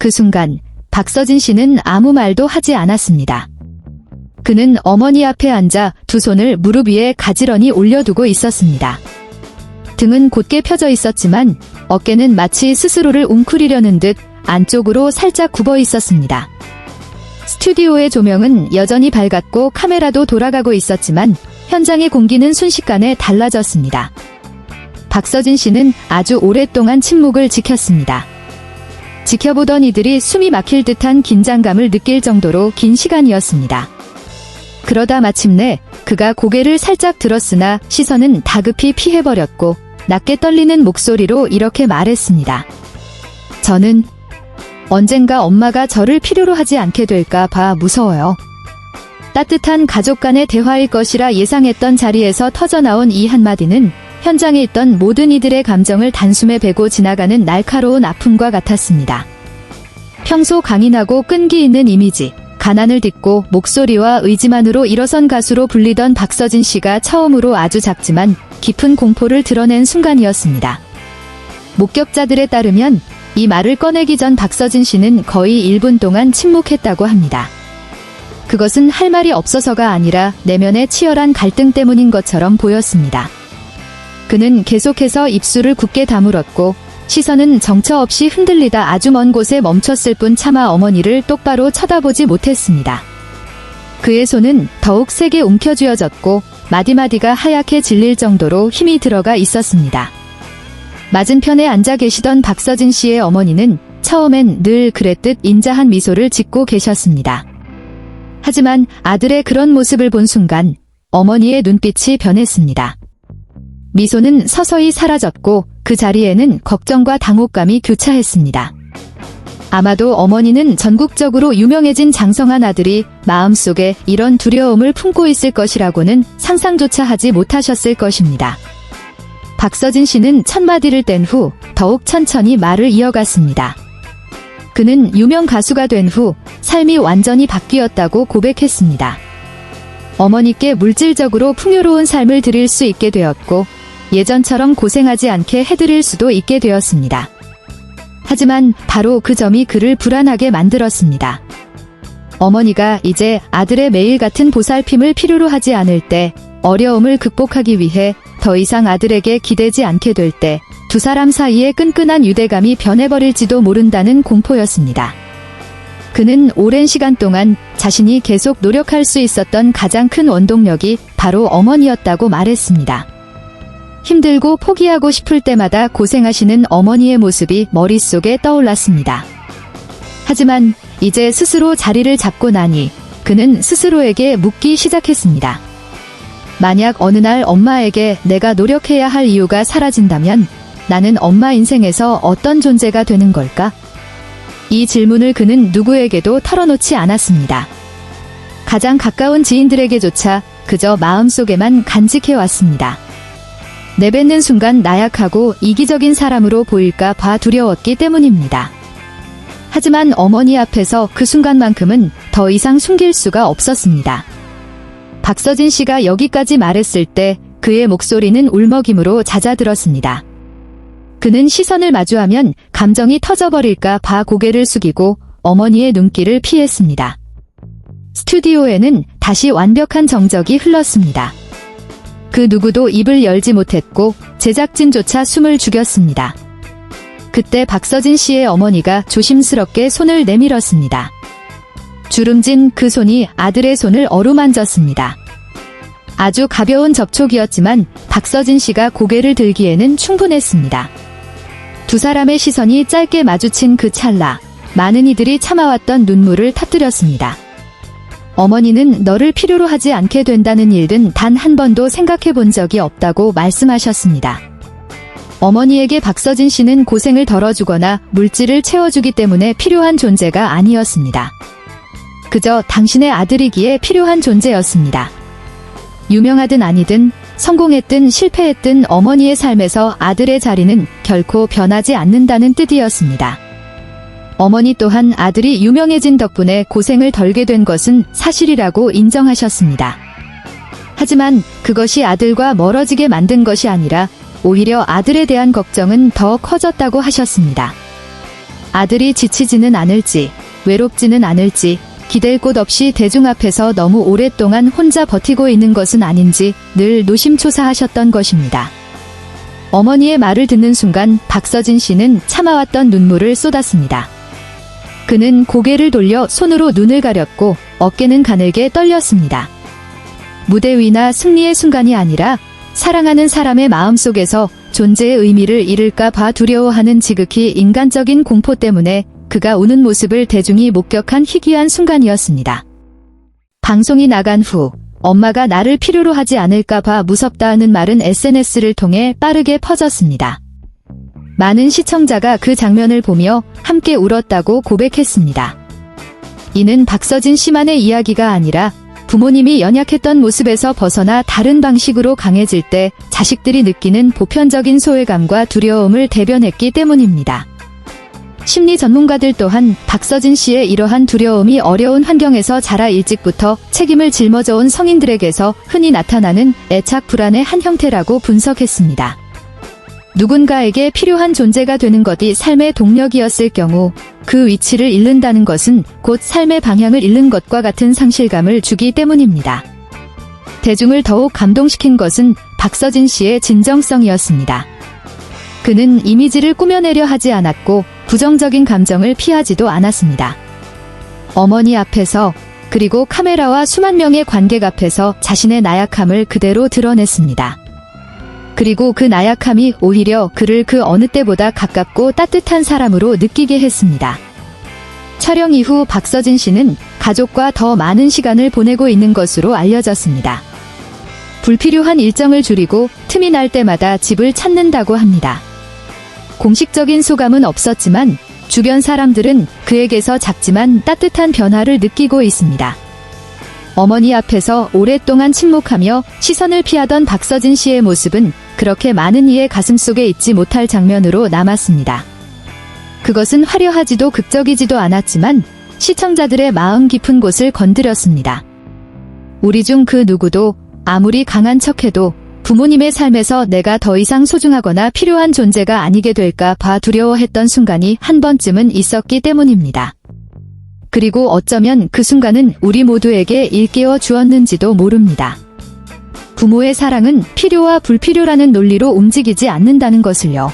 그 순간 박서진 씨는 아무 말도 하지 않았습니다. 그는 어머니 앞에 앉아 두 손을 무릎 위에 가지런히 올려두고 있었습니다. 등은 곧게 펴져 있었지만 어깨는 마치 스스로를 웅크리려는 듯 안쪽으로 살짝 굽어 있었습니다. 스튜디오의 조명은 여전히 밝았고 카메라도 돌아가고 있었지만 현장의 공기는 순식간에 달라졌습니다. 박서진 씨는 아주 오랫동안 침묵을 지켰습니다. 지켜보던 이들이 숨이 막힐 듯한 긴장감을 느낄 정도로 긴 시간이었습니다. 그러다 마침내 그가 고개를 살짝 들었으나 시선은 다급히 피해버렸고 낮게 떨리는 목소리로 이렇게 말했습니다. 저는 언젠가 엄마가 저를 필요로 하지 않게 될까 봐 무서워요. 따뜻한 가족 간의 대화일 것이라 예상했던 자리에서 터져나온 이 한마디는 현장에 있던 모든 이들의 감정을 단숨에 베고 지나가는 날카로운 아픔과 같았습니다. 평소 강인하고 끈기 있는 이미지, 가난을 딛고 목소리와 의지만으로 일어선 가수로 불리던 박서진 씨가 처음으로 아주 작지만 깊은 공포를 드러낸 순간이었습니다. 목격자들에 따르면 이 말을 꺼내기 전 박서진 씨는 거의 1분 동안 침묵했다고 합니다. 그것은 할 말이 없어서가 아니라 내면의 치열한 갈등 때문인 것처럼 보였습니다. 그는 계속해서 입술을 굳게 다물었고 시선은 정처 없이 흔들리다 아주 먼 곳에 멈췄을 뿐 차마 어머니를 똑바로 쳐다보지 못했습니다. 그의 손은 더욱 세게 움켜쥐어졌고 마디마디가 하얗게 질릴 정도로 힘이 들어가 있었습니다. 맞은편에 앉아 계시던 박서진 씨의 어머니는 처음엔 늘 그랬듯 인자한 미소를 짓고 계셨습니다. 하지만 아들의 그런 모습을 본 순간 어머니의 눈빛이 변했습니다. 미소는 서서히 사라졌고 그 자리에는 걱정과 당혹감이 교차했습니다. 아마도 어머니는 전국적으로 유명해진 장성한 아들이 마음속에 이런 두려움을 품고 있을 것이라고는 상상조차 하지 못하셨을 것입니다. 박서진 씨는 첫 마디를 뗀 후 더욱 천천히 말을 이어갔습니다. 그는 유명 가수가 된 후 삶이 완전히 바뀌었다고 고백했습니다. 어머니께 물질적으로 풍요로운 삶을 드릴 수 있게 되었고 예전처럼 고생하지 않게 해드릴 수도 있게 되었습니다. 하지만 바로 그 점이 그를 불안하게 만들었습니다. 어머니가 이제 아들의 매일 같은 보살핌을 필요로 하지 않을 때, 어려움을 극복하기 위해 더 이상 아들에게 기대지 않게 될 때, 두 사람 사이의 끈끈한 유대감이 변해버릴지도 모른다는 공포였습니다. 그는 오랜 시간 동안 자신이 계속 노력할 수 있었던 가장 큰 원동력이 바로 어머니였다고 말했습니다. 힘들고 포기하고 싶을 때마다 고생하시는 어머니의 모습이 머릿속에 떠올랐습니다. 하지만 이제 스스로 자리를 잡고 나니 그는 스스로에게 묻기 시작했습니다. 만약 어느 날 엄마에게 내가 노력해야 할 이유가 사라진다면 나는 엄마 인생에서 어떤 존재가 되는 걸까? 이 질문을 그는 누구에게도 털어놓지 않았습니다. 가장 가까운 지인들에게조차 그저 마음속에만 간직해왔습니다. 내뱉는 순간 나약하고 이기적인 사람으로 보일까 봐 두려웠기 때문입니다. 하지만 어머니 앞에서 그 순간만큼은 더 이상 숨길 수가 없었습니다. 박서진 씨가 여기까지 말했을 때 그의 목소리는 울먹임으로 잦아들었습니다. 그는 시선을 마주하면 감정이 터져버릴까 봐 고개를 숙이고 어머니의 눈길을 피했습니다. 스튜디오에는 다시 완벽한 정적이 흘렀습니다. 그 누구도 입을 열지 못했고 제작진조차 숨을 죽였습니다. 그때 박서진 씨의 어머니가 조심스럽게 손을 내밀었습니다. 주름진 그 손이 아들의 손을 어루만졌습니다. 아주 가벼운 접촉이었지만 박서진 씨가 고개를 들기에는 충분했습니다. 두 사람의 시선이 짧게 마주친 그 찰나, 많은 이들이 참아왔던 눈물을 터뜨렸습니다. 어머니는 너를 필요로 하지 않게 된다는 일은 단 한 번도 생각해 본 적이 없다고 말씀하셨습니다. 어머니에게 박서진 씨는 고생을 덜어주거나 물질을 채워주기 때문에 필요한 존재가 아니었습니다. 그저 당신의 아들이기에 필요한 존재였습니다. 유명하든 아니든 성공했든 실패했든 어머니의 삶에서 아들의 자리는 결코 변하지 않는다는 뜻이었습니다. 어머니 또한 아들이 유명해진 덕분에 고생을 덜게 된 것은 사실이라고 인정하셨습니다. 하지만 그것이 아들과 멀어지게 만든 것이 아니라 오히려 아들에 대한 걱정은 더 커졌다고 하셨습니다. 아들이 지치지는 않을지, 외롭지는 않을지, 기댈 곳 없이 대중 앞에서 너무 오랫동안 혼자 버티고 있는 것은 아닌지 늘 노심초사하셨던 것입니다. 어머니의 말을 듣는 순간 박서진 씨는 참아왔던 눈물을 쏟았습니다. 그는 고개를 돌려 손으로 눈을 가렸고 어깨는 가늘게 떨렸습니다. 무대 위나 승리의 순간이 아니라 사랑하는 사람의 마음속에서 존재의 의미를 잃을까 봐 두려워하는 지극히 인간적인 공포 때문에 그가 우는 모습을 대중이 목격한 희귀한 순간이었습니다. 방송이 나간 후 엄마가 나를 필요로 하지 않을까 봐 무섭다는 말은 SNS를 통해 빠르게 퍼졌습니다. 많은 시청자가 그 장면을 보며 함께 울었다고 고백했습니다. 이는 박서진 씨만의 이야기가 아니라 부모님이 연약했던 모습에서 벗어나 다른 방식으로 강해질 때 자식들이 느끼는 보편적인 소외감과 두려움을 대변했기 때문입니다. 심리 전문가들 또한 박서진 씨의 이러한 두려움이 어려운 환경에서 자라 일찍부터 책임을 짊어져온 성인들에게서 흔히 나타나는 애착 불안의 한 형태라고 분석했습니다. 누군가에게 필요한 존재가 되는 것이 삶의 동력이었을 경우 그 위치를 잃는다는 것은 곧 삶의 방향을 잃는 것과 같은 상실감을 주기 때문입니다. 대중을 더욱 감동시킨 것은 박서진 씨의 진정성이었습니다. 그는 이미지를 꾸며내려 하지 않았고 부정적인 감정을 피하지도 않았습니다. 어머니 앞에서 그리고 카메라와 수만 명의 관객 앞에서 자신의 나약함을 그대로 드러냈습니다. 그리고 그 나약함이 오히려 그를 그 어느 때보다 가깝고 따뜻한 사람으로 느끼게 했습니다. 촬영 이후 박서진 씨는 가족과 더 많은 시간을 보내고 있는 것으로 알려졌습니다. 불필요한 일정을 줄이고 틈이 날 때마다 집을 찾는다고 합니다. 공식적인 소감은 없었지만 주변 사람들은 그에게서 작지만 따뜻한 변화를 느끼고 있습니다. 어머니 앞에서 오랫동안 침묵하며 시선을 피하던 박서진 씨의 모습은 그렇게 많은 이의 가슴속에 잊지 못할 장면으로 남았습니다. 그것은 화려하지도 극적이지도 않았지만 시청자들의 마음 깊은 곳을 건드렸습니다. 우리 중 그 누구도 아무리 강한 척해도 부모님의 삶에서 내가 더 이상 소중하거나 필요한 존재가 아니게 될까 봐 두려워했던 순간이 한 번쯤은 있었기 때문입니다. 그리고 어쩌면 그 순간은 우리 모두에게 일깨워 주었는지도 모릅니다. 부모의 사랑은 필요와 불필요라는 논리로 움직이지 않는다는 것을요.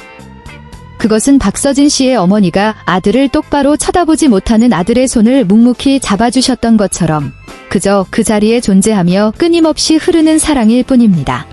그것은 박서진 씨의 어머니가 아들을 똑바로 쳐다보지 못하는 아들의 손을 묵묵히 잡아주셨던 것처럼 그저 그 자리에 존재하며 끊임없이 흐르는 사랑일 뿐입니다.